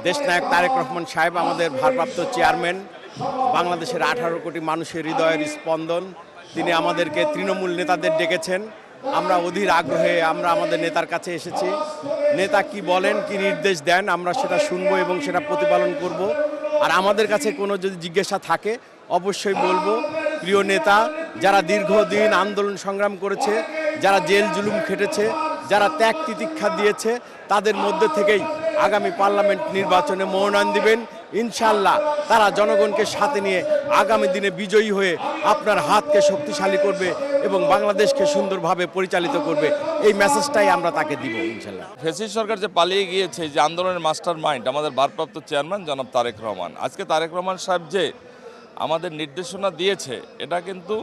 দেশনায়ক তারেক রহমান সাহেব আমাদের ভারপ্রাপ্ত চেয়ারম্যান, বাংলাদেশের 18 কোটি মানুষের হৃদয়ের স্পন্দন। তিনি আমাদেরকে তৃণমূল নেতাদের ডেকেছেন। আমরা অধীর আগ্রহে আমরা আমাদের নেতার কাছে এসেছি। নেতা কি বলেন, কি নির্দেশ দেন, আমরা সেটা শুনবো এবং সেটা প্রতিপালন করব। আর আমাদের কাছে কোনো যদি জিজ্ঞাসা থাকে অবশ্যই বলবো। প্রিয় নেতা যারা দীর্ঘদিন আন্দোলন সংগ্রাম করেছে, যারা জেল জুলুম খেটেছে, যারা ত্যাগ তিতিক্ষা দিয়েছে, তাদের মধ্যে থেকেই আগামী পার্লামেন্ট নির্বাচনে মনোনয়ন দিবেন। ইনশাল্লাহ তারা জনগণকে সাথে নিয়ে আগামী দিনে বিজয়ী হয়ে আপনার হাতকে শক্তিশালী করবে এবং বাংলাদেশকে সুন্দরভাবে পরিচালিত করবে। এই মেসেজটাই আমরা তাকে দিব ইনশাল্লাহ। ফ্যাসিস্ট সরকার যে পালিয়ে গিয়েছে, যে আন্দোলনের মাস্টার মাইন্ড আমাদের ভারপ্রাপ্ত চেয়ারম্যান জনাব তারেক রহমান, আজকে তারেক রহমান সাহেব যে আমাদের নির্দেশনা দিয়েছে, এটা কিন্তু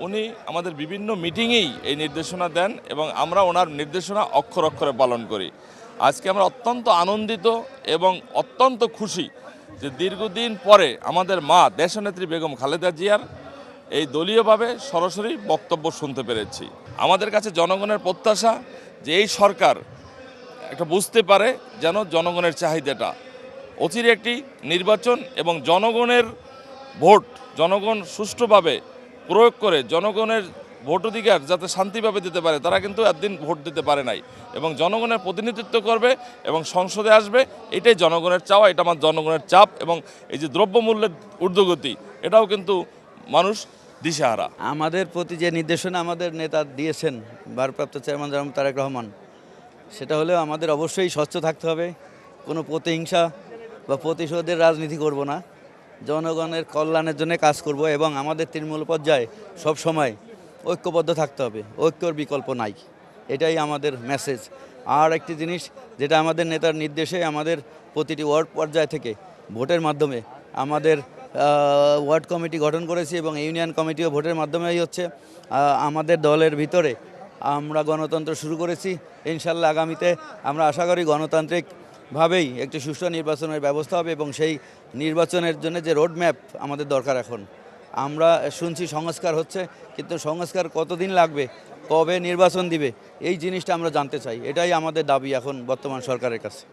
উনি আমাদের বিভিন্ন মিটিংয়েই এই নির্দেশনা দেন এবং আমরা ওনার নির্দেশনা অক্ষর অক্ষরে পালন করি। আজকে আমরা অত্যন্ত আনন্দিত এবং অত্যন্ত খুশি যে দীর্ঘদিন পরে আমাদের মা দেশনেত্রী বেগম খালেদা জিয়ার এই দলীয়ভাবে সরাসরি বক্তব্য শুনতে পেরেছি। আমাদের কাছে জনগণের প্রত্যাশা যে এই সরকার একটা বুঝতে পারে যেন জনগণের চাহিদাটা, অচিরে একটি নির্বাচন এবং জনগণের ভোট জনগণ সুষ্ঠুভাবে প্রয়োগ করে জনগণের ভোটাধিকার যাতে শান্তিভাবে দিতে পারে। তারা কিন্তু একদিন ভোট দিতে পারে নাই এবং জনগণের প্রতিনিধিত্ব করবে এবং সংসদে আসবে, এটাই জনগণের চাওয়া, এটা আমার জনগণের চাপ। এবং এই যে দ্রব্যমূল্যের ঊর্ধ্বগতি, এটাও কিন্তু মানুষ দিশেহারা। আমাদের প্রতি যে নির্দেশনা আমাদের নেতা দিয়েছেন ভারপ্রাপ্ত চেয়ারম্যান জনাব তারেক রহমান, সেটা হলেও আমাদের অবশ্যই স্বচ্ছ থাকতে হবে। কোনো প্রতিহিংসা বা প্রতিশোধের রাজনীতি করব না, জনগণের কল্যাণের জন্য কাজ করব এবং আমাদের তৃণমূল পর্যায়ে সব সময় ঐক্যবদ্ধ থাকতে হবে, ঐক্যর বিকল্প নাই, এটাই আমাদের মেসেজ। আর একটি জিনিস যেটা আমাদের নেতার নির্দেশে আমাদের প্রতিটি ওয়ার্ড পর্যায় থেকে ভোটের মাধ্যমে আমাদের ওয়ার্ড কমিটি গঠন করেছি এবং ইউনিয়ন কমিটিও ভোটের মাধ্যমেই হচ্ছে। আমাদের দলের ভিতরে আমরা গণতন্ত্র শুরু করেছি। ইনশাল্লাহ আগামীতে আমরা আশা করি গণতান্ত্রিকভাবেই একটি সুষ্ঠু নির্বাচনের ব্যবস্থা হবে এবং সেই নির্বাচনের জন্য যে রোডম্যাপ আমাদের দরকার। এখন আমরা শুনছি সংস্কার হচ্ছে, কিন্তু সংস্কার কতদিন লাগবে, কবে নির্বাচন দিবে, এই জিনিসটা আমরা জানতে চাই। এটাই আমাদের দাবি এখন বর্তমান সরকারের কাছে।